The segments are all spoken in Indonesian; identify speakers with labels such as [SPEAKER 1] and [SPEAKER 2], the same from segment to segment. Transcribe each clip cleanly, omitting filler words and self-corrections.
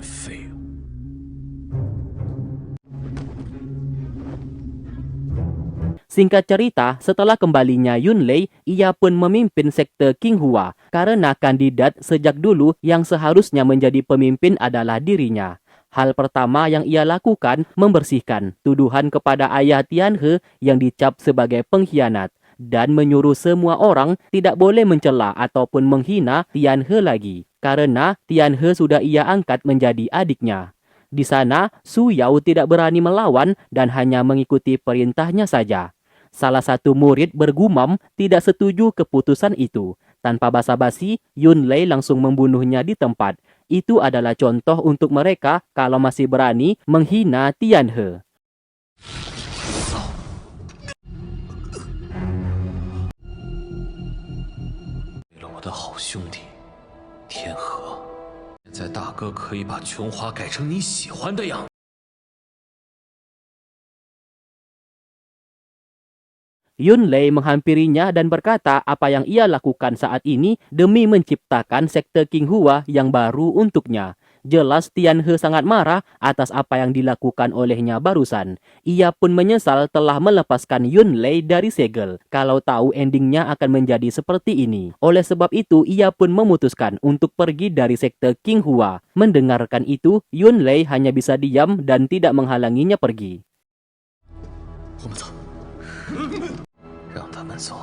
[SPEAKER 1] 废物。
[SPEAKER 2] Singkat cerita, setelah kembalinya Yunlei, ia pun memimpin sekte Qinghua karena kandidat sejak dulu yang seharusnya menjadi pemimpin adalah dirinya. Hal pertama yang ia lakukan membersihkan tuduhan kepada ayah Tianhe yang dicap sebagai pengkhianat dan menyuruh semua orang tidak boleh mencela ataupun menghina Tianhe lagi karena Tianhe sudah ia angkat menjadi adiknya. Di sana, Su Yao tidak berani melawan dan hanya mengikuti perintahnya saja. Salah satu murid bergumam tidak setuju keputusan itu. Tanpa basa-basi, Yunlei langsung membunuhnya di tempat. Itu adalah contoh untuk mereka kalau masih berani menghina Tianhe.
[SPEAKER 1] 为了我的好兄弟天河，现在大哥可以把琼华改成你喜欢的样子。
[SPEAKER 2] Yunlei menghampirinya dan berkata apa yang ia lakukan saat ini demi menciptakan sekte Qinghua yang baru untuknya. Jelas Tianhe sangat marah atas apa yang dilakukan olehnya barusan. Ia pun menyesal telah melepaskan Yunlei dari segel kalau tahu endingnya akan menjadi seperti ini. Oleh sebab itu, ia pun memutuskan untuk pergi dari sekte Qinghua. Mendengarkan itu, Yunlei hanya bisa diam dan tidak menghalanginya pergi.
[SPEAKER 1] 我们走，让他们走。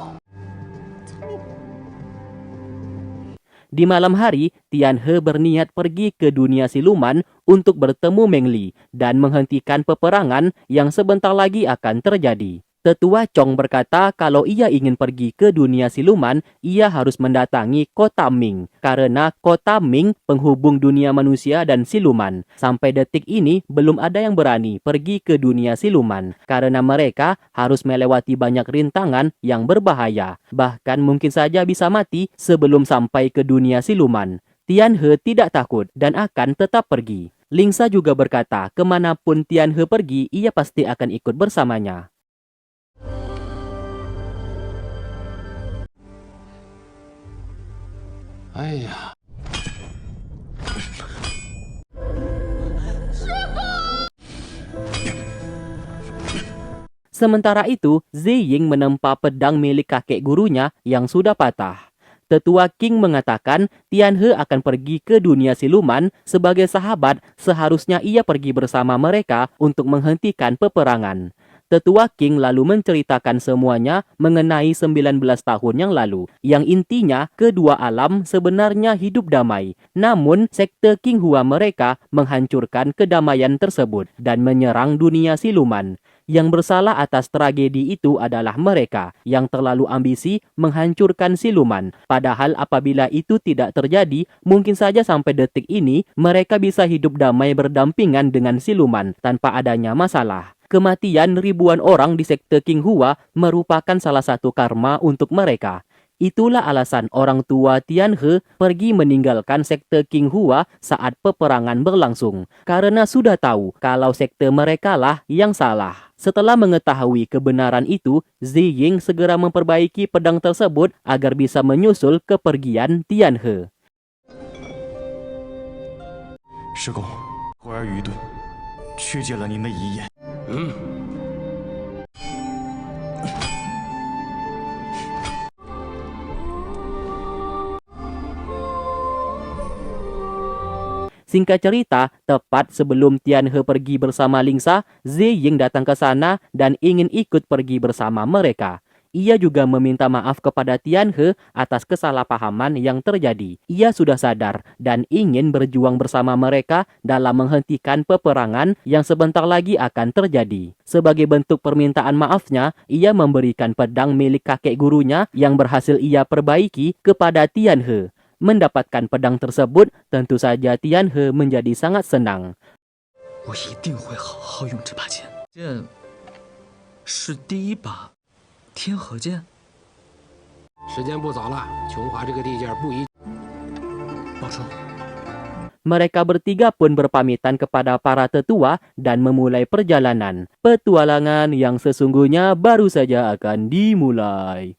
[SPEAKER 2] Di malam hari, Tianhe berniat pergi ke dunia siluman untuk bertemu Meng Li dan menghentikan peperangan yang sebentar lagi akan terjadi. Tetua Chong berkata kalau ia ingin pergi ke dunia siluman, ia harus mendatangi kota Ming. Karena kota Ming penghubung dunia manusia dan siluman. Sampai detik ini, belum ada yang berani pergi ke dunia siluman. Karena mereka harus melewati banyak rintangan yang berbahaya. Bahkan mungkin saja bisa mati sebelum sampai ke dunia siluman. Tianhe tidak takut dan akan tetap pergi. Lingsa juga berkata, kemanapun Tianhe pergi, ia pasti akan ikut bersamanya.
[SPEAKER 1] 哎呀，
[SPEAKER 2] Sementara itu, Ziying menempa pedang milik kakek gurunya yang sudah patah. Tetua Qing mengatakan Tianhe akan pergi ke dunia siluman sebagai sahabat, seharusnya ia pergi bersama mereka untuk menghentikan peperangan. Tetua Qing lalu menceritakan semuanya mengenai 19 tahun yang lalu, yang intinya kedua alam sebenarnya hidup damai. Namun, sekte Qinghua mereka menghancurkan kedamaian tersebut dan menyerang dunia siluman. Yang bersalah atas tragedi itu adalah mereka yang terlalu ambisi menghancurkan siluman. Padahal apabila itu tidak terjadi, mungkin saja sampai detik ini mereka bisa hidup damai berdampingan dengan siluman tanpa adanya masalah. Kematian ribuan orang di sekte Qinghua merupakan salah satu karma untuk mereka. Itulah alasan orang tua Tianhe pergi meninggalkan sekte Qinghua saat peperangan berlangsung. Karena sudah tahu kalau sekte mereka lah yang salah. Setelah mengetahui kebenaran itu, Ziying segera memperbaiki pedang tersebut agar bisa menyusul kepergian Tianhe.
[SPEAKER 3] 师公，忽而愚钝，曲解了您的遗言。
[SPEAKER 2] Singkat cerita, tepat sebelum Tianhe pergi bersama Lingsa, Ziying datang ke sana dan ingin ikut pergi bersama mereka. Ia juga meminta maaf kepada Tianhe atas kesalahpahaman yang terjadi. Ia sudah sadar dan ingin berjuang bersama mereka dalam menghentikan peperangan yang sebentar lagi akan terjadi. Sebagai bentuk permintaan maafnya, ia memberikan pedang milik kakek gurunya yang berhasil ia perbaiki kepada Tianhe. Mendapatkan pedang tersebut, tentu saja Tianhe menjadi sangat senang.
[SPEAKER 1] 我一定会好好用这把剑。剑是第一把天河剑。
[SPEAKER 4] 时间不早了，琼华这个地界不宜。
[SPEAKER 1] 保重。
[SPEAKER 2] Mereka bertiga pun berpamitan kepada para tetua dan memulai perjalanan. Petualangan yang sesungguhnya baru saja akan dimulai.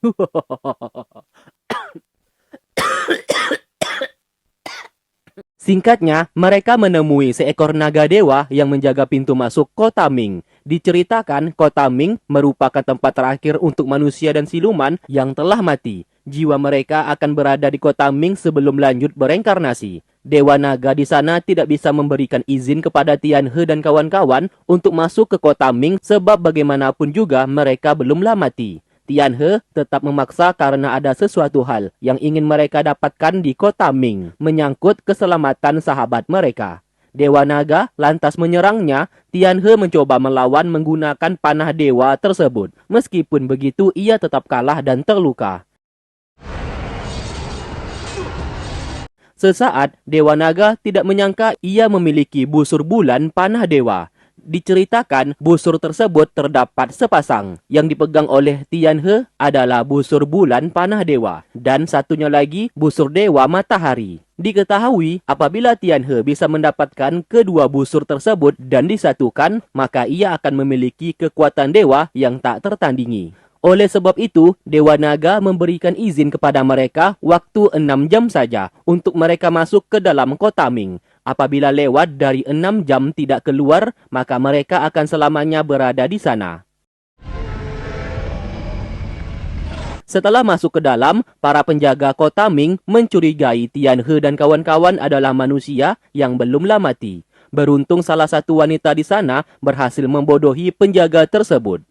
[SPEAKER 2] Singkatnya, mereka menemui seekor naga dewa yang menjaga pintu masuk kota Ming. Diceritakan, kota Ming merupakan tempat terakhir untuk manusia dan siluman yang telah mati. Jiwa mereka akan berada di kota Ming sebelum lanjut bereinkarnasi. Dewa naga di sana tidak bisa memberikan izin kepada Tian He dan kawan-kawan untuk masuk ke kota Ming sebab bagaimanapun juga mereka belumlah mati. Tian He tetap memaksa karena ada sesuatu hal yang ingin mereka dapatkan di kota Ming, menyangkut keselamatan sahabat mereka. Dewa naga lantas menyerangnya. Tian He mencoba melawan menggunakan panah dewa tersebut. Meskipun begitu, ia tetap kalah dan terluka. Sesaat, Dewa Naga tidak menyangka ia memiliki busur bulan panah dewa. Diceritakan, busur tersebut terdapat sepasang. Yang dipegang oleh Tian He adalah busur bulan panah dewa. Dan satunya lagi, busur dewa matahari. Diketahui, apabila Tian He bisa mendapatkan kedua busur tersebut dan disatukan, maka ia akan memiliki kekuatan dewa yang tak tertandingi. Oleh sebab itu, Dewa Naga memberikan izin kepada mereka waktu 6 jam saja untuk mereka masuk ke dalam kota Ming. Apabila lewat dari 6 jam tidak keluar, maka mereka akan selamanya berada di sana. Setelah masuk ke dalam, para penjaga kota Ming mencurigai Tian He dan kawan-kawan adalah manusia yang belumlah mati. Beruntung salah satu wanita di sana berhasil membodohi penjaga tersebut.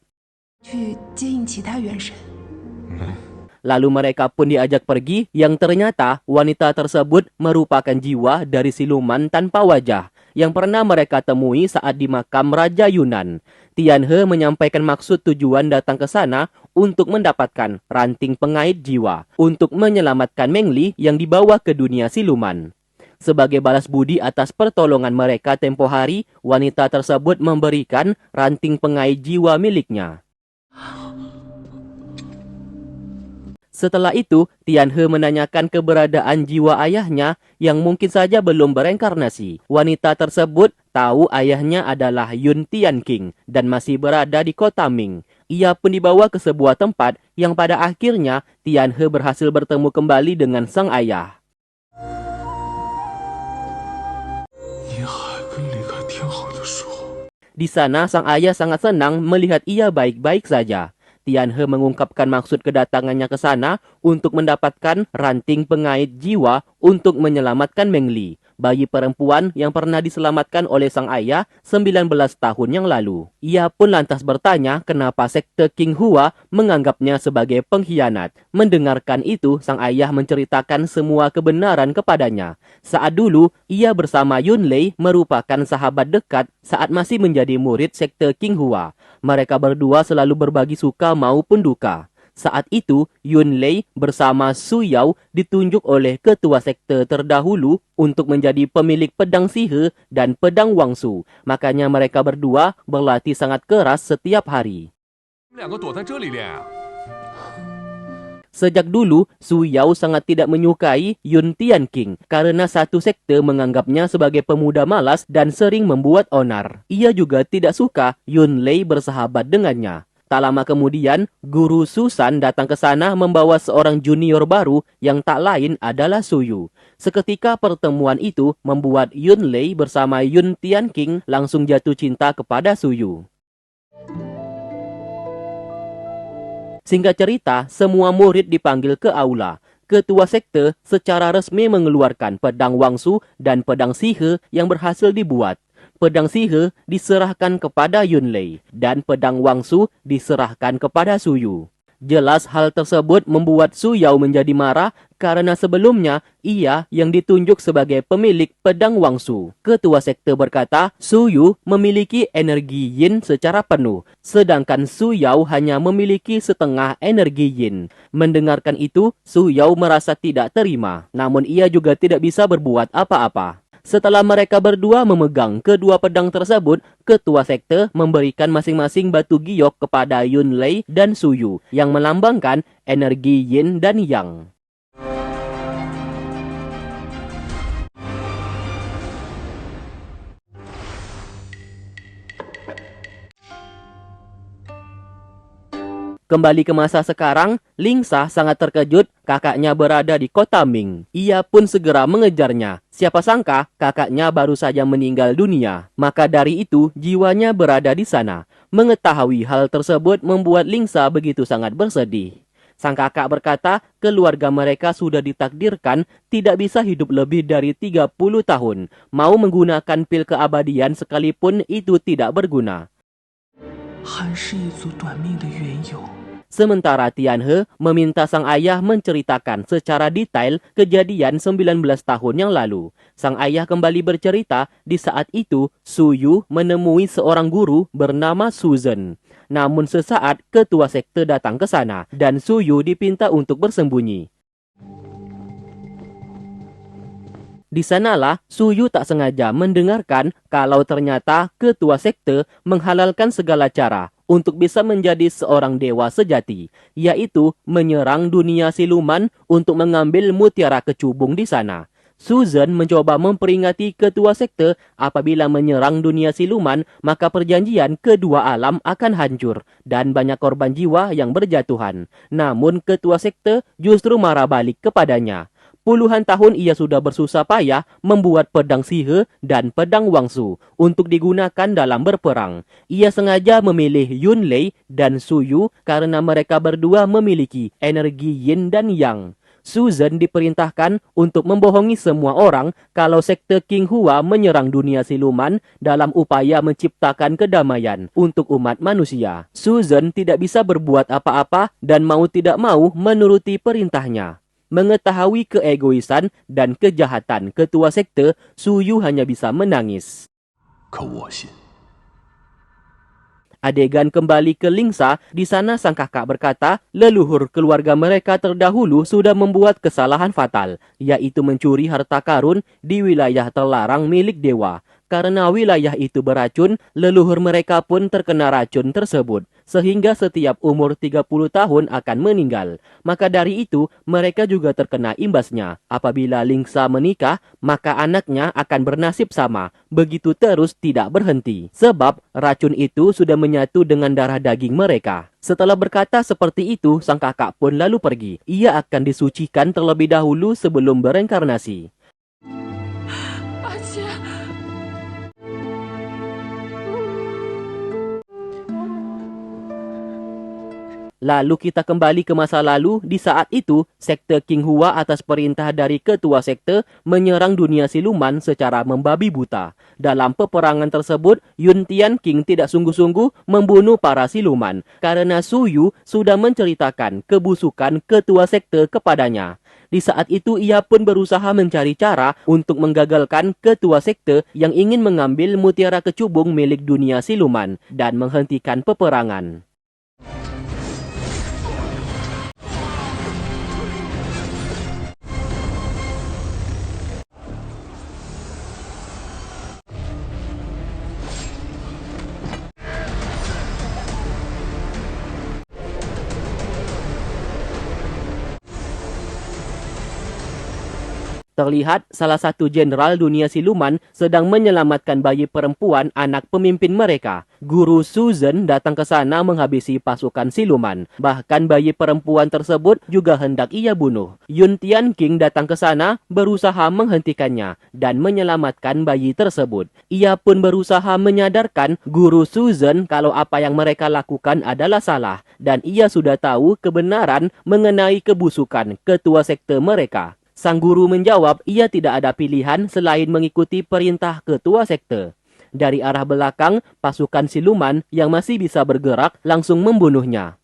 [SPEAKER 2] Lalu mereka pun diajak pergi yang ternyata wanita tersebut merupakan jiwa dari siluman tanpa wajah yang pernah mereka temui saat di makam Raja Yunan. Tian He menyampaikan maksud tujuan datang ke sana untuk mendapatkan ranting pengait jiwa untuk menyelamatkan Meng Li yang dibawa ke dunia siluman. Sebagai balas budi atas pertolongan mereka tempo hari, wanita tersebut memberikan ranting pengait jiwa miliknya. Setelah itu, Tian He menanyakan keberadaan jiwa ayahnya yang mungkin saja belum bereinkarnasi. Wanita tersebut tahu ayahnya adalah Yun Tian King dan masih berada di kota Ming. Ia pun dibawa ke sebuah tempat yang pada akhirnya Tian He berhasil bertemu kembali dengan sang ayah. Di sana, sang ayah sangat senang melihat ia baik-baik saja. Tian He mengungkapkan maksud kedatangannya ke sana untuk mendapatkan ranting pengait jiwa untuk menyelamatkan Meng Li, bayi perempuan yang pernah diselamatkan oleh sang ayah 19 tahun yang lalu. Ia pun lantas bertanya kenapa sekte King Hua menganggapnya sebagai pengkhianat. Mendengarkan itu, sang ayah menceritakan semua kebenaran kepadanya. Saat dulu, ia bersama Yun Lei merupakan sahabat dekat saat masih menjadi murid sekte King Hua. Mereka berdua selalu berbagi suka maupun duka. Saat itu, Yun Lei bersama Su Yao ditunjuk oleh ketua sekte terdahulu untuk menjadi pemilik pedang sihir dan pedang wangsu. Makanya mereka berdua berlatih sangat keras setiap hari. Sejak dulu, Su Yao sangat tidak menyukai Yun Tian King karena satu sekte menganggapnya sebagai pemuda malas dan sering membuat onar. Ia juga tidak suka Yun Lei bersahabat dengannya. Tak lama kemudian, Guru Susan datang ke sana membawa seorang junior baru yang tak lain adalah Su Yu. Seketika pertemuan itu membuat Yun Lei bersama Yun Tian King langsung jatuh cinta kepada Su Yu. Singkat cerita, semua murid dipanggil ke aula. Ketua sekte secara resmi mengeluarkan pedang wangsu dan pedang sihir yang berhasil dibuat. Pedang sihir diserahkan kepada Yun Lei dan pedang wangsu diserahkan kepada Su Yu. Jelas hal tersebut membuat Su Yao menjadi marah karena sebelumnya ia yang ditunjuk sebagai pemilik pedang wangsu. Ketua sekte berkata Su Yu memiliki energi yin secara penuh, sedangkan Su Yao hanya memiliki setengah energi yin. Mendengarkan itu, Su Yao merasa tidak terima, namun ia juga tidak bisa berbuat apa-apa. Setelah mereka berdua memegang kedua pedang tersebut, ketua sekte memberikan masing-masing batu giok kepada Yun Lei dan Su Yu yang melambangkan energi yin dan yang. Kembali ke masa sekarang, Lingsa sangat terkejut kakaknya berada di kota Ming. Ia pun segera mengejarnya. Siapa sangka kakaknya baru saja meninggal dunia. Maka dari itu, jiwanya berada di sana. Mengetahui hal tersebut membuat Lingsa begitu sangat bersedih. Sang kakak berkata, keluarga mereka sudah ditakdirkan tidak bisa hidup lebih dari 30 tahun. Mau menggunakan pil keabadian sekalipun itu tidak berguna. Sementara Tianhe meminta sang ayah menceritakan secara detail kejadian 19 tahun yang lalu. Sang ayah kembali bercerita di saat itu Su Yu menemui seorang guru bernama Susan. Namun sesaat ketua sekte datang ke sana dan Su Yu dipinta untuk bersembunyi. Di sanalah Su Yu tak sengaja mendengarkan kalau ternyata ketua sekte menghalalkan segala cara untuk bisa menjadi seorang dewa sejati, yaitu menyerang dunia siluman untuk mengambil mutiara kecubung di sana. Susan mencoba memperingati ketua sekte apabila menyerang dunia siluman, maka perjanjian kedua alam akan hancur dan banyak korban jiwa yang berjatuhan. Namun ketua sekte justru marah balik kepadanya. Puluhan tahun ia sudah bersusah payah membuat pedang Sihe dan pedang Wangsu untuk digunakan dalam berperang. Ia sengaja memilih Yun Lei dan Su Yu karena mereka berdua memiliki energi yin dan yang. Susan diperintahkan untuk membohongi semua orang kalau sekte King Hua menyerang dunia siluman dalam upaya menciptakan kedamaian untuk umat manusia. Susan tidak bisa berbuat apa-apa dan mau tidak mau menuruti perintahnya. Mengetahui keegoisan dan kejahatan ketua sekte, Su Yu hanya bisa menangis. Adegan kembali ke Lingsa, di sana sang kakak berkata, leluhur keluarga mereka terdahulu sudah membuat kesalahan fatal, yaitu mencuri harta karun di wilayah terlarang milik dewa. Karena wilayah itu beracun, leluhur mereka pun terkena racun tersebut, sehingga setiap umur 30 tahun akan meninggal. Maka dari itu, mereka juga terkena imbasnya. Apabila Lingsa menikah, maka anaknya akan bernasib sama, begitu terus tidak berhenti. Sebab racun itu sudah menyatu dengan darah daging mereka. Setelah berkata seperti itu, sang kakak pun lalu pergi. Ia akan disucikan terlebih dahulu sebelum bereinkarnasi. Lalu kita kembali ke masa lalu. Di saat itu, sekte King Hua atas perintah dari ketua sekte menyerang dunia siluman secara membabi buta. Dalam peperangan tersebut, Yun Tian King tidak sungguh-sungguh membunuh para siluman karena Su Yu sudah menceritakan kebusukan ketua sekte kepadanya. Di saat itu ia pun berusaha mencari cara untuk menggagalkan ketua sekte yang ingin mengambil mutiara kecubung milik dunia siluman dan menghentikan peperangan. Terlihat salah satu jenderal dunia siluman sedang menyelamatkan bayi perempuan anak pemimpin mereka. Guru Susan datang ke sana menghabisi pasukan siluman. Bahkan bayi perempuan tersebut juga hendak ia bunuh. Yun Tian King datang ke sana berusaha menghentikannya dan menyelamatkan bayi tersebut. Ia pun berusaha menyadarkan Guru Susan kalau apa yang mereka lakukan adalah salah dan ia sudah tahu kebenaran mengenai kebusukan ketua sekte mereka. Sang guru menjawab ia tidak ada pilihan selain mengikuti perintah ketua sekte. Dari arah belakang, pasukan siluman yang masih bisa bergerak langsung membunuhnya.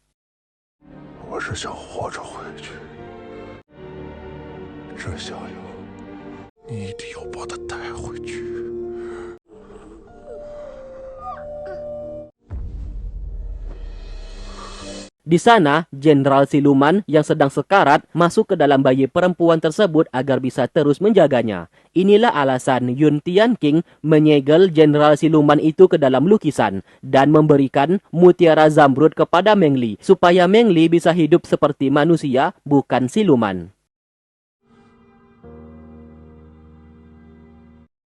[SPEAKER 2] Di sana, jenderal siluman yang sedang sekarat masuk ke dalam bayi perempuan tersebut agar bisa terus menjaganya. Inilah alasan Yun Tian King menyegel jenderal siluman itu ke dalam lukisan dan memberikan mutiara zamrud kepada Meng Li supaya Meng Li bisa hidup seperti manusia, bukan siluman.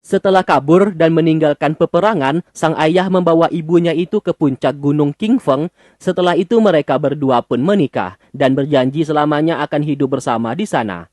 [SPEAKER 2] Setelah kabur dan meninggalkan peperangan, sang ayah membawa ibunya itu ke puncak gunung Qingfeng. Setelah itu mereka berdua pun menikah dan berjanji selamanya akan hidup bersama di sana.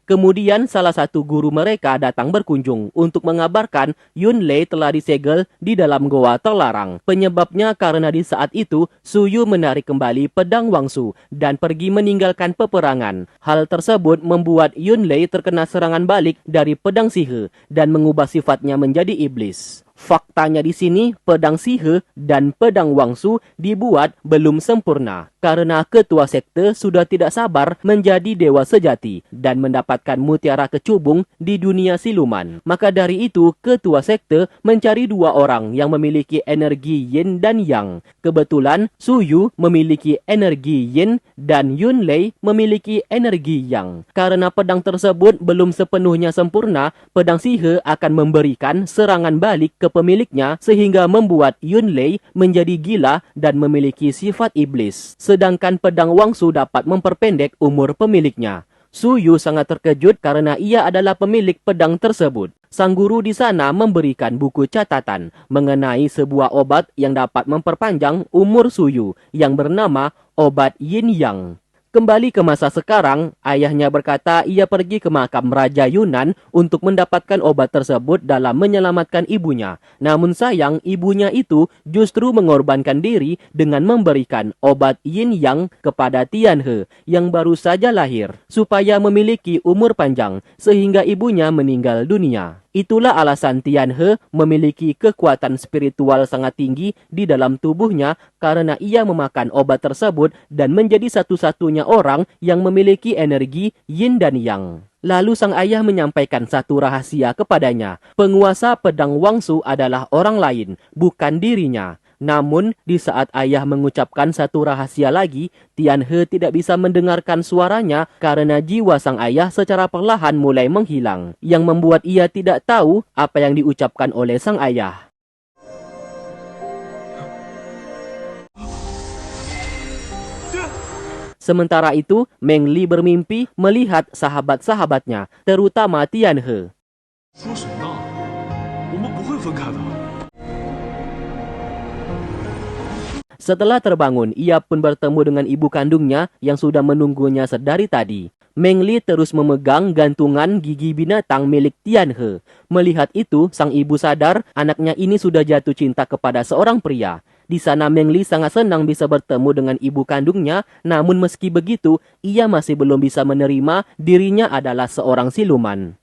[SPEAKER 2] Kemudian salah satu guru mereka datang berkunjung untuk mengabarkan Yun Lei telah disegel di dalam goa terlarang. Penyebabnya karena di saat itu Suyu menarik kembali pedang Wangsu dan pergi meninggalkan peperangan. Hal tersebut membuat Yun Lei terkena serangan balik dari pedang Sihe dan mengubah sifatnya menjadi iblis. Faktanya di sini, pedang Sihe dan pedang Wangsu dibuat belum sempurna karena ketua sekte sudah tidak sabar menjadi dewa sejati dan mendapatkan mutiara kecubung di dunia siluman. Maka dari itu, ketua sekte mencari dua orang yang memiliki energi yin dan yang. Kebetulan, Suyu memiliki energi yin dan Yun Lei memiliki energi yang. Karena pedang tersebut belum sepenuhnya sempurna, pedang Sihe akan memberikan serangan balik ke pemiliknya sehingga membuat Yun Lei menjadi gila dan memiliki sifat iblis. Sedangkan pedang Wangsu dapat memperpendek umur pemiliknya. Suyu sangat terkejut karena ia adalah pemilik pedang tersebut. Sang guru di sana memberikan buku catatan mengenai sebuah obat yang dapat memperpanjang umur Suyu yang bernama obat Yin Yang. Kembali ke masa sekarang, ayahnya berkata ia pergi ke makam Raja Yunan untuk mendapatkan obat tersebut dalam menyelamatkan ibunya. Namun sayang, ibunya itu justru mengorbankan diri dengan memberikan obat Yin Yang kepada Tianhe yang baru saja lahir, supaya memiliki umur panjang, sehingga ibunya meninggal dunia. Itulah alasan Tianhe memiliki kekuatan spiritual sangat tinggi di dalam tubuhnya karena ia memakan obat tersebut dan menjadi satu-satunya orang yang memiliki energi yin dan yang. Lalu sang ayah menyampaikan satu rahasia kepadanya. Penguasa pedang Wangsu adalah orang lain, bukan dirinya. Namun, di saat ayah mengucapkan satu rahasia lagi, Tianhe tidak bisa mendengarkan suaranya karena jiwa sang ayah secara perlahan mulai menghilang, yang membuat ia tidak tahu apa yang diucapkan oleh sang ayah. Sementara itu, Meng Li bermimpi melihat sahabat-sahabatnya, terutama Tianhe. Setelah terbangun, ia pun bertemu dengan ibu kandungnya yang sudah menunggunya sedari tadi. Meng Li terus memegang gantungan gigi binatang milik Tianhe. Melihat itu, sang ibu sadar anaknya ini sudah jatuh cinta kepada seorang pria. Di sana Meng Li sangat senang bisa bertemu dengan ibu kandungnya, namun meski begitu, ia masih belum bisa menerima dirinya adalah seorang siluman.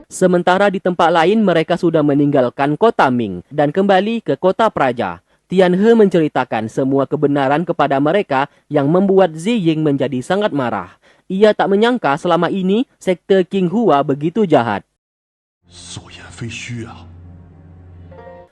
[SPEAKER 2] Sementara di tempat lain mereka sudah meninggalkan kota Ming dan kembali ke kota Praja. Tianhe menceritakan semua kebenaran kepada mereka yang membuat Ziying menjadi sangat marah. Ia tak menyangka selama ini sekte Qinghua begitu jahat.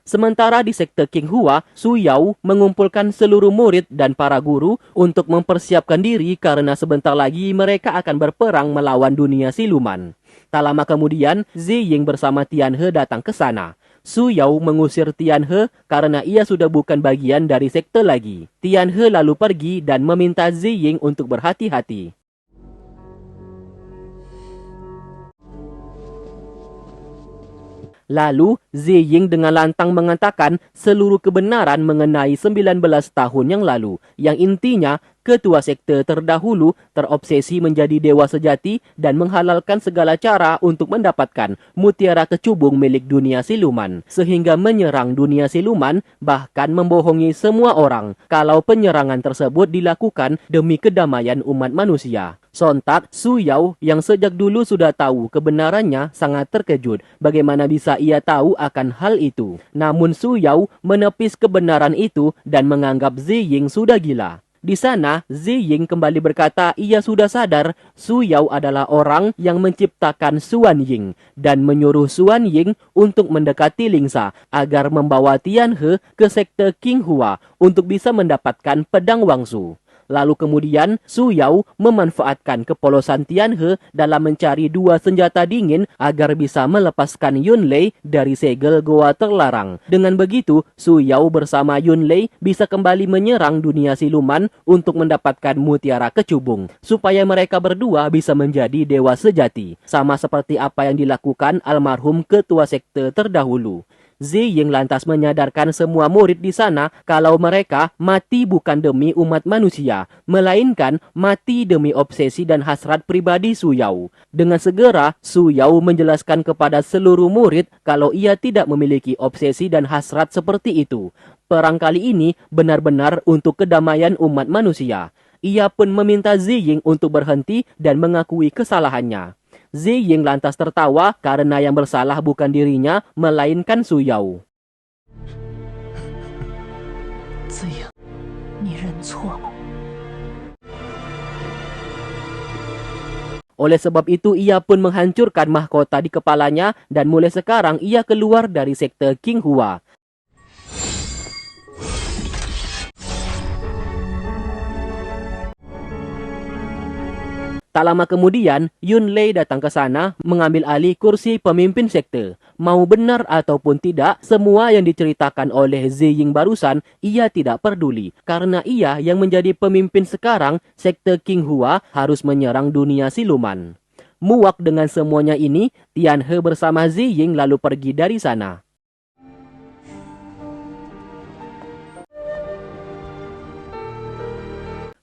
[SPEAKER 2] Sementara di sekte Qinghua, Su Yao mengumpulkan seluruh murid dan para guru untuk mempersiapkan diri karena sebentar lagi mereka akan berperang melawan dunia siluman. Tak lama kemudian, Ziying bersama Tianhe datang ke sana. Su Yao mengusir Tianhe karena ia sudah bukan bagian dari sekte lagi. Tianhe lalu pergi dan meminta Ziying untuk berhati-hati. Lalu, Ziying dengan lantang mengatakan seluruh kebenaran mengenai 19 tahun yang lalu, yang intinya ketua sekte terdahulu terobsesi menjadi dewa sejati dan menghalalkan segala cara untuk mendapatkan mutiara kecubung milik dunia siluman, sehingga menyerang dunia siluman, bahkan membohongi semua orang kalau penyerangan tersebut dilakukan demi kedamaian umat manusia. Sontak, Su Yao yang sejak dulu sudah tahu kebenarannya sangat terkejut bagaimana bisa ia tahu akan hal itu. Namun Su Yao menepis kebenaran itu dan menganggap Ziying sudah gila. Di sana, Ziying kembali berkata ia sudah sadar Su Yao adalah orang yang menciptakan Xuan Ying dan menyuruh Xuan Ying untuk mendekati Lingsa agar membawa Tianhe ke sekte Qinghua untuk bisa mendapatkan pedang Wangsu. Lalu kemudian Su Yao memanfaatkan kepolosan Tianhe dalam mencari dua senjata dingin agar bisa melepaskan Yun Lei dari segel goa terlarang. Dengan begitu, Su Yao bersama Yun Lei bisa kembali menyerang dunia siluman untuk mendapatkan mutiara kecubung, supaya mereka berdua bisa menjadi dewa sejati, sama seperti apa yang dilakukan almarhum ketua sekte terdahulu. Ziying lantas menyadarkan semua murid di sana kalau mereka mati bukan demi umat manusia, melainkan mati demi obsesi dan hasrat pribadi Su Yao. Dengan segera, Su Yao menjelaskan kepada seluruh murid kalau ia tidak memiliki obsesi dan hasrat seperti itu. Perang kali ini benar-benar untuk kedamaian umat manusia. Ia pun meminta Ziying untuk berhenti dan mengakui kesalahannya. Ziying lantas tertawa karena yang bersalah bukan dirinya, melainkan Su Yao.
[SPEAKER 5] Ziying, 你认错了。
[SPEAKER 2] Oleh sebab itu, ia pun menghancurkan mahkota di kepalanya dan mulai sekarang ia keluar dari sekte King Hua. Tak lama kemudian, Yun Lei datang ke sana mengambil alih kursi pemimpin sekte. Mau benar ataupun tidak, semua yang diceritakan oleh Ziying barusan, ia tidak peduli. Karena ia yang menjadi pemimpin sekarang, sekte King Hua harus menyerang dunia siluman. Muak dengan semuanya ini, Tianhe bersama Ziying lalu pergi dari sana.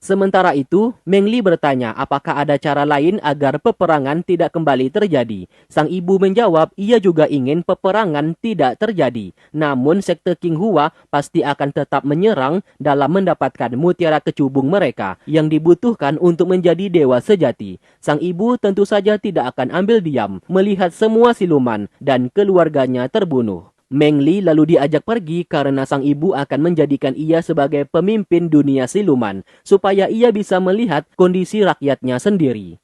[SPEAKER 2] Sementara itu, Meng Li bertanya apakah ada cara lain agar peperangan tidak kembali terjadi. Sang ibu menjawab ia juga ingin peperangan tidak terjadi. Namun sekte King Hua pasti akan tetap menyerang dalam mendapatkan mutiara kecubung mereka yang dibutuhkan untuk menjadi dewa sejati. Sang ibu tentu saja tidak akan ambil diam melihat semua siluman dan keluarganya terbunuh. Meng Li lalu diajak pergi karena sang ibu akan menjadikan ia sebagai pemimpin dunia siluman, supaya ia bisa melihat kondisi rakyatnya sendiri.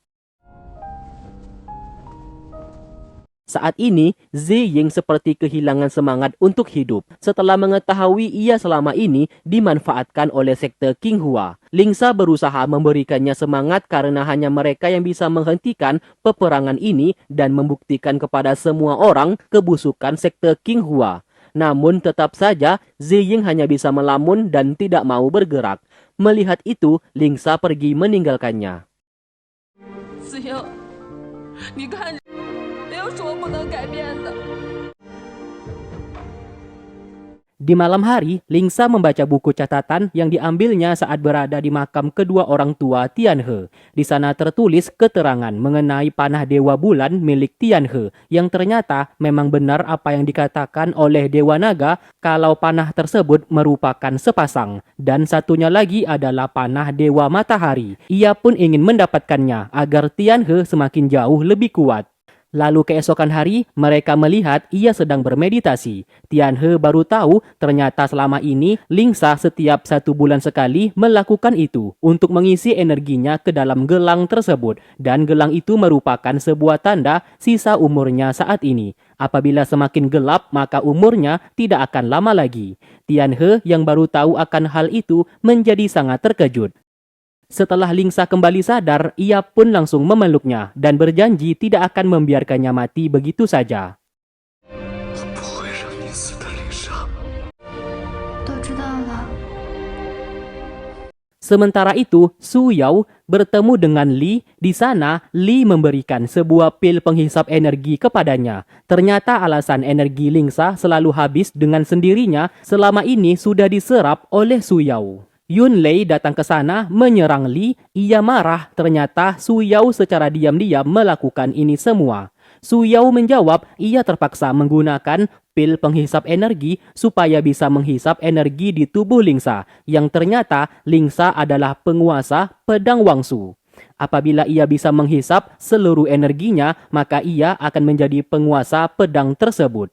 [SPEAKER 2] Saat ini, Ziying seperti kehilangan semangat untuk hidup setelah mengetahui ia selama ini dimanfaatkan oleh sekte King Hua. Lingsa berusaha memberikannya semangat karena hanya mereka yang bisa menghentikan peperangan ini dan membuktikan kepada semua orang kebusukan sekte King Hua. Namun tetap saja, Ziying hanya bisa melamun dan tidak mau bergerak. Melihat itu, Lingsa pergi meninggalkannya.
[SPEAKER 5] 子英，你看，没有什么不能改变的。
[SPEAKER 2] Di malam hari, Lingsa membaca buku catatan yang diambilnya saat berada di makam kedua orang tua Tianhe. Di sana tertulis keterangan mengenai panah Dewa Bulan milik Tianhe, yang ternyata memang benar apa yang dikatakan oleh Dewa Naga kalau panah tersebut merupakan sepasang. Dan satunya lagi adalah panah Dewa Matahari. Ia pun ingin mendapatkannya agar Tianhe semakin jauh lebih kuat. Lalu keesokan hari, mereka melihat ia sedang bermeditasi. Tianhe baru tahu ternyata selama ini Lingsa setiap 1 bulan sekali melakukan itu untuk mengisi energinya ke dalam gelang tersebut. Dan gelang itu merupakan sebuah tanda sisa umurnya saat ini. Apabila semakin gelap, maka umurnya tidak akan lama lagi. Tianhe yang baru tahu akan hal itu menjadi sangat terkejut. Setelah Lingsa kembali sadar, ia pun langsung memeluknya dan berjanji tidak akan membiarkannya mati begitu saja.
[SPEAKER 1] 我不会让你死的，丽莎。
[SPEAKER 5] 都知道了。
[SPEAKER 2] Sementara itu, Su Yao bertemu dengan Li. Di sana, Li memberikan sebuah pil penghisap energi kepadanya. Ternyata alasan energi Lingsa selalu habis dengan sendirinya selama ini sudah diserap oleh Su Yao. Yun Lei datang ke sana menyerang Li. Ia marah ternyata Su Yao secara diam-diam melakukan ini semua. Su Yao menjawab ia terpaksa menggunakan pil penghisap energi supaya bisa menghisap energi di tubuh Lingsa, yang ternyata Lingsa adalah penguasa pedang Wangsu. Apabila ia bisa menghisap seluruh energinya, maka ia akan menjadi penguasa pedang tersebut.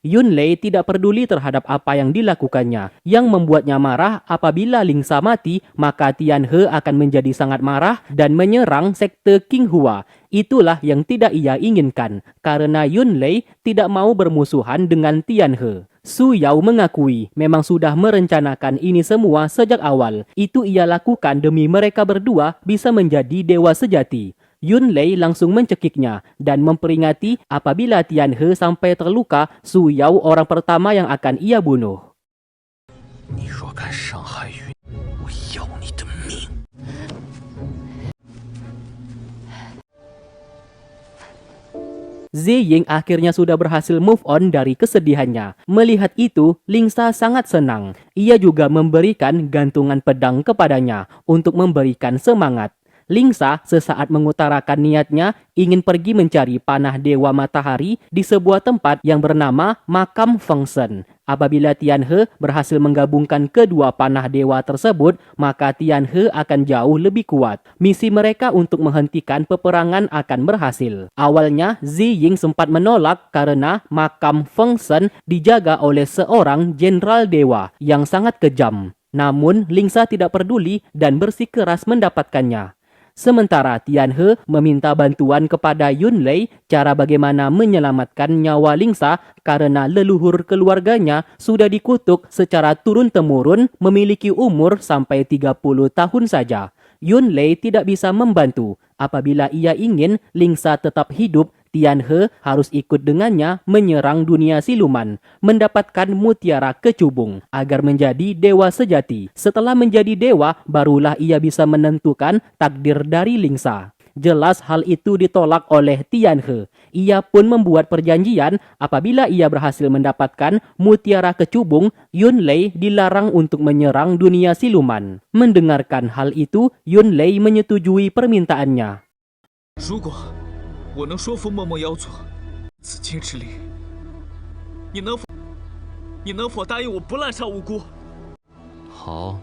[SPEAKER 2] Yunlei tidak peduli terhadap apa yang dilakukannya. Yang membuatnya marah apabila Lingsa mati, maka Tianhe akan menjadi sangat marah dan menyerang sekte Qinghua. Itulah yang tidak ia inginkan, karena Yunlei tidak mau bermusuhan dengan Tianhe. Su Yao mengakui memang sudah merencanakan ini semua sejak awal. Itu ia lakukan demi mereka berdua bisa menjadi dewa sejati. Yunlei langsung mencekiknya dan memperingati apabila Tianhe sampai terluka, Su Yao orang pertama yang akan ia bunuh.
[SPEAKER 1] 你若敢伤害云，我要你的命！
[SPEAKER 2] Ziying akhirnya sudah berhasil move on dari kesedihannya. Melihat itu, Lingsa sangat senang. Ia juga memberikan gantungan pedang kepadanya untuk memberikan semangat. Lingsa sesaat mengutarakan niatnya ingin pergi mencari panah Dewa Matahari di sebuah tempat yang bernama Makam Fengshen. Apabila Tianhe berhasil menggabungkan kedua panah dewa tersebut, maka Tianhe akan jauh lebih kuat. Misi mereka untuk menghentikan peperangan akan berhasil. Awalnya, Ziying sempat menolak karena Makam Fengshen dijaga oleh seorang jenderal dewa yang sangat kejam. Namun, Lingsa tidak peduli dan bersikeras mendapatkannya. Sementara Tianhe meminta bantuan kepada Yunlei cara bagaimana menyelamatkan nyawa Lingsa karena leluhur keluarganya sudah dikutuk secara turun-temurun memiliki umur sampai 30 tahun saja. Yunlei tidak bisa membantu. Apabila ia ingin Lingsa tetap hidup, Tianhe harus ikut dengannya menyerang dunia siluman, mendapatkan mutiara kecubung agar menjadi dewa sejati. Setelah menjadi dewa, barulah ia bisa menentukan takdir dari Lingsa. Jelas hal itu ditolak oleh Tianhe. Ia pun membuat perjanjian apabila ia berhasil mendapatkan mutiara kecubung, Yunlei dilarang untuk menyerang dunia siluman. Mendengarkan hal itu, Yunlei menyetujui permintaannya.
[SPEAKER 6] 如果我能说服默默妖族，紫金之力，你能否答应我不滥杀无辜？
[SPEAKER 1] 好，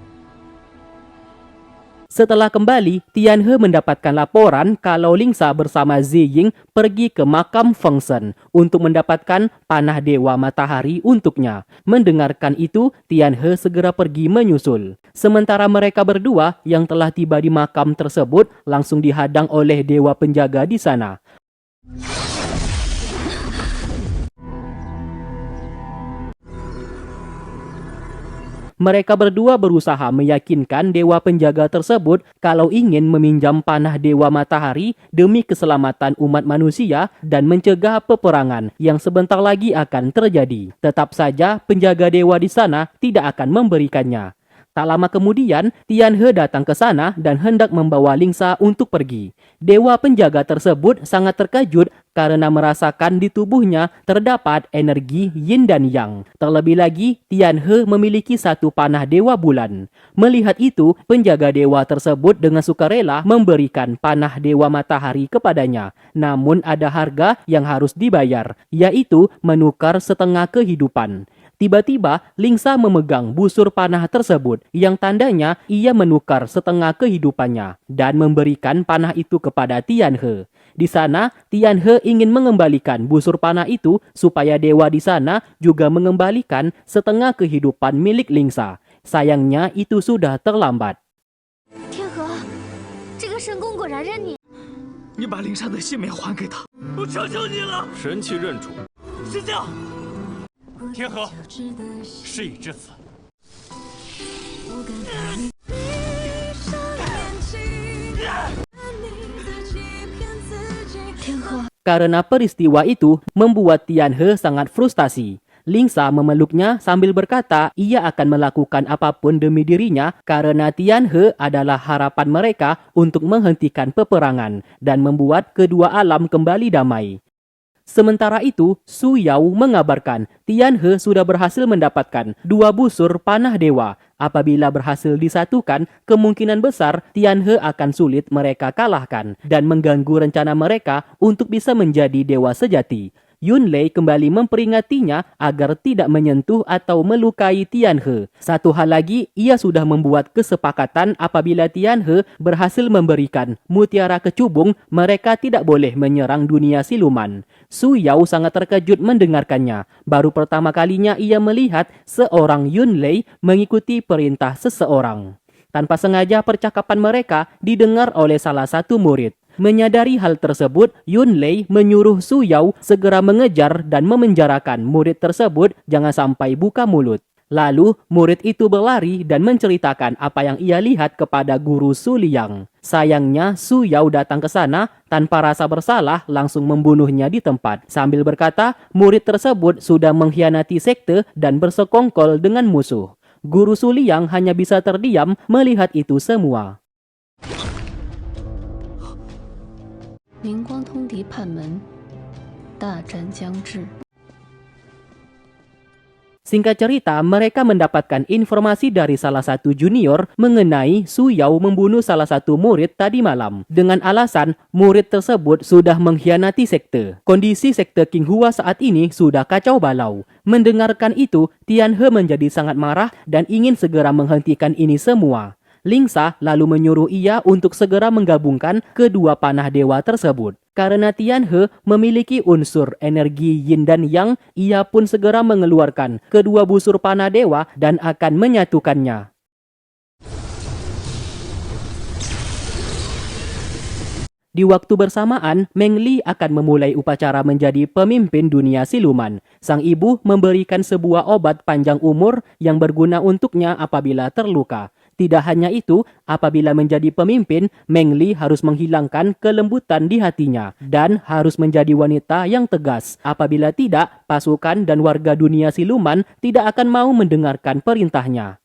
[SPEAKER 2] Setelah kembali, Tianhe mendapatkan laporan kalau Lingsa bersama Ziying pergi ke Makam Fengshen untuk mendapatkan panah Dewa Matahari untuknya. Mendengarkan itu, Tianhe segera pergi menyusul. Sementara mereka berdua yang telah tiba di makam tersebut langsung dihadang oleh dewa penjaga di sana. Mereka berdua berusaha meyakinkan dewa penjaga tersebut kalau ingin meminjam panah Dewa Matahari demi keselamatan umat manusia dan mencegah peperangan yang sebentar lagi akan terjadi. Tetap saja penjaga dewa di sana tidak akan memberikannya. Tak lama kemudian, Tianhe datang ke sana dan hendak membawa Lingsa untuk pergi. Dewa penjaga tersebut sangat terkejut karena merasakan di tubuhnya terdapat energi yin dan yang. Terlebih lagi, Tianhe memiliki satu panah dewa bulan. Melihat itu, penjaga dewa tersebut dengan sukarela memberikan panah Dewa Matahari kepadanya. Namun ada harga yang harus dibayar, yaitu menukar setengah kehidupan. Tiba-tiba, Lingsa memegang busur panah tersebut yang tandanya ia menukar setengah kehidupannya dan memberikan panah itu kepada Tianhe. Di sana, Tianhe ingin mengembalikan busur panah itu supaya dewa di sana juga mengembalikan setengah kehidupan milik Lingsa. Sayangnya itu sudah terlambat.
[SPEAKER 7] 天河，这个神功果然认你。
[SPEAKER 6] 你把灵山的性命还给他，我求求你了！
[SPEAKER 3] 神器认主，
[SPEAKER 6] 师匠，
[SPEAKER 3] 天河，事已至此，
[SPEAKER 7] 天河，
[SPEAKER 2] Karena peristiwa itu membuat Tianhe sangat frustasi. Lingsa memeluknya sambil berkata ia akan melakukan apapun demi dirinya karena Tianhe adalah harapan mereka untuk menghentikan peperangan dan membuat kedua alam kembali damai. Sementara itu, Su Yao mengabarkan Tianhe sudah berhasil mendapatkan 2 busur panah dewa. Apabila berhasil disatukan, kemungkinan besar Tianhe akan sulit mereka kalahkan dan mengganggu rencana mereka untuk bisa menjadi dewa sejati. Yunlei kembali memperingatinya agar tidak menyentuh atau melukai Tianhe. Satu hal lagi, ia sudah membuat kesepakatan apabila Tianhe berhasil memberikan mutiara kecubung, mereka tidak boleh menyerang dunia siluman. Su Yao sangat terkejut mendengarkannya. Baru pertama kalinya ia melihat seorang Yunlei mengikuti perintah seseorang. Tanpa sengaja percakapan mereka didengar oleh salah satu murid. Menyadari hal tersebut, Yunlei menyuruh Su Yao segera mengejar dan memenjarakan murid tersebut jangan sampai buka mulut. Lalu, murid itu berlari dan menceritakan apa yang ia lihat kepada guru Su Liang. Sayangnya, Su Yao datang ke sana tanpa rasa bersalah langsung membunuhnya di tempat. Sambil berkata, murid tersebut sudah mengkhianati sekte dan bersekongkol dengan musuh. Guru Su Liang hanya bisa terdiam melihat itu semua.
[SPEAKER 5] 明光通敌叛门，大战将至。
[SPEAKER 2] Singkat cerita, mereka mendapatkan informasi dari salah satu junior mengenai Su Yao membunuh salah satu murid tadi malam. Dengan alasan murid tersebut sudah mengkhianati sekte. Kondisi sekte King Hua saat ini sudah kacau balau. Mendengarkan itu, Tianhe menjadi sangat marah dan ingin segera menghentikan ini semua. Lingsa lalu menyuruh ia untuk segera menggabungkan kedua panah dewa tersebut. Karena Tianhe memiliki unsur energi yin dan yang, ia pun segera mengeluarkan kedua busur panah dewa dan akan menyatukannya. Di waktu bersamaan, Meng Li akan memulai upacara menjadi pemimpin dunia siluman. Sang ibu memberikan sebuah obat panjang umur yang berguna untuknya apabila terluka. Tidak hanya itu, apabila menjadi pemimpin, Meng Li harus menghilangkan kelembutan di hatinya dan harus menjadi wanita yang tegas. Apabila tidak, pasukan dan warga dunia siluman tidak akan mau mendengarkan perintahnya.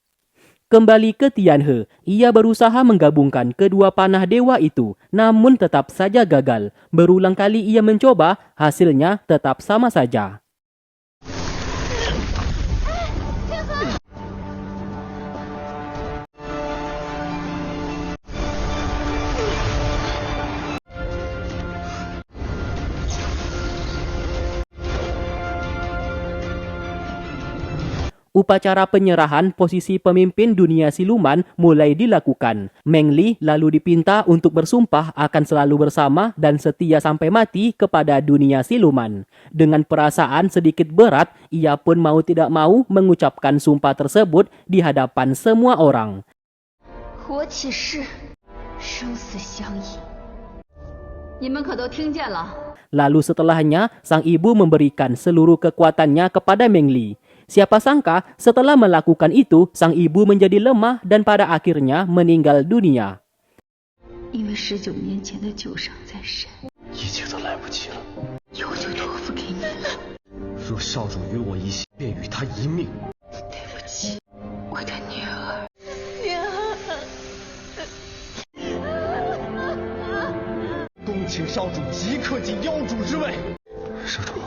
[SPEAKER 2] Kembali ke Tianhe, ia berusaha menggabungkan kedua panah dewa itu, namun tetap saja gagal. Berulang kali ia mencoba, hasilnya tetap sama saja. Upacara penyerahan posisi pemimpin dunia siluman mulai dilakukan. Meng Li lalu dipinta untuk bersumpah akan selalu bersama dan setia sampai mati kepada dunia siluman. Dengan perasaan sedikit berat, ia pun mau tidak mau mengucapkan sumpah tersebut di hadapan semua orang.
[SPEAKER 7] 我起誓，生死相依。你们可都听见了？
[SPEAKER 2] Lalu setelahnya, sang ibu memberikan seluruh kekuatannya kepada Meng Li. Siapa sangka setelah melakukan itu, sang ibu menjadi lemah dan pada akhirnya meninggal dunia.
[SPEAKER 5] 因为19年前的旧伤在身，
[SPEAKER 1] 一切都来不及了。
[SPEAKER 5] 以后就托付给你了。
[SPEAKER 1] 若少主与我一心，便与他一命。
[SPEAKER 5] 对不起，我的女儿。女儿。
[SPEAKER 3] 恭请少主即刻进妖主之位。
[SPEAKER 1] 少主。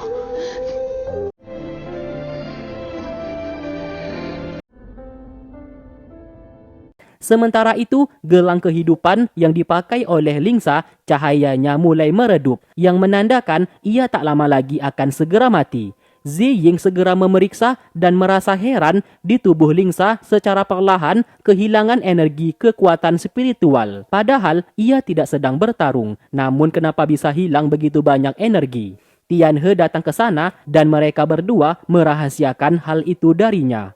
[SPEAKER 2] Sementara itu, gelang kehidupan yang dipakai oleh Lingsa, cahayanya mulai meredup, yang menandakan ia tak lama lagi akan segera mati. Ziying segera memeriksa dan merasa heran di tubuh Lingsa secara perlahan kehilangan energi kekuatan spiritual. Padahal ia tidak sedang bertarung, namun kenapa bisa hilang begitu banyak energi? Tianhe datang ke sana dan mereka berdua merahasiakan hal itu darinya.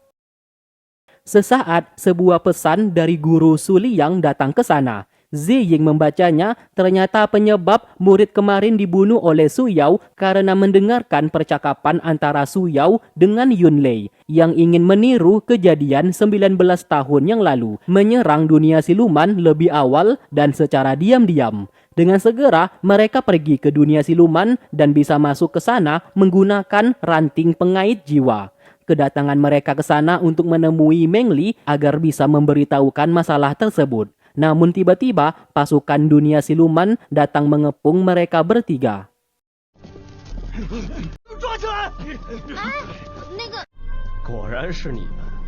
[SPEAKER 2] Sesaat, sebuah pesan dari guru Su Liang datang ke sana. Ziying membacanya, ternyata penyebab murid kemarin dibunuh oleh Su Yao karena mendengarkan percakapan antara Su Yao dengan Yunlei yang ingin meniru kejadian 19 tahun yang lalu, menyerang dunia siluman lebih awal dan secara diam-diam. Dengan segera, mereka pergi ke dunia siluman dan bisa masuk ke sana menggunakan ranting pengait jiwa. Kedatangan mereka ke sana untuk menemui Meng Li agar bisa memberitahukan masalah tersebut. Namun tiba-tiba pasukan dunia siluman datang mengepung mereka bertiga.
[SPEAKER 3] 果然是你们！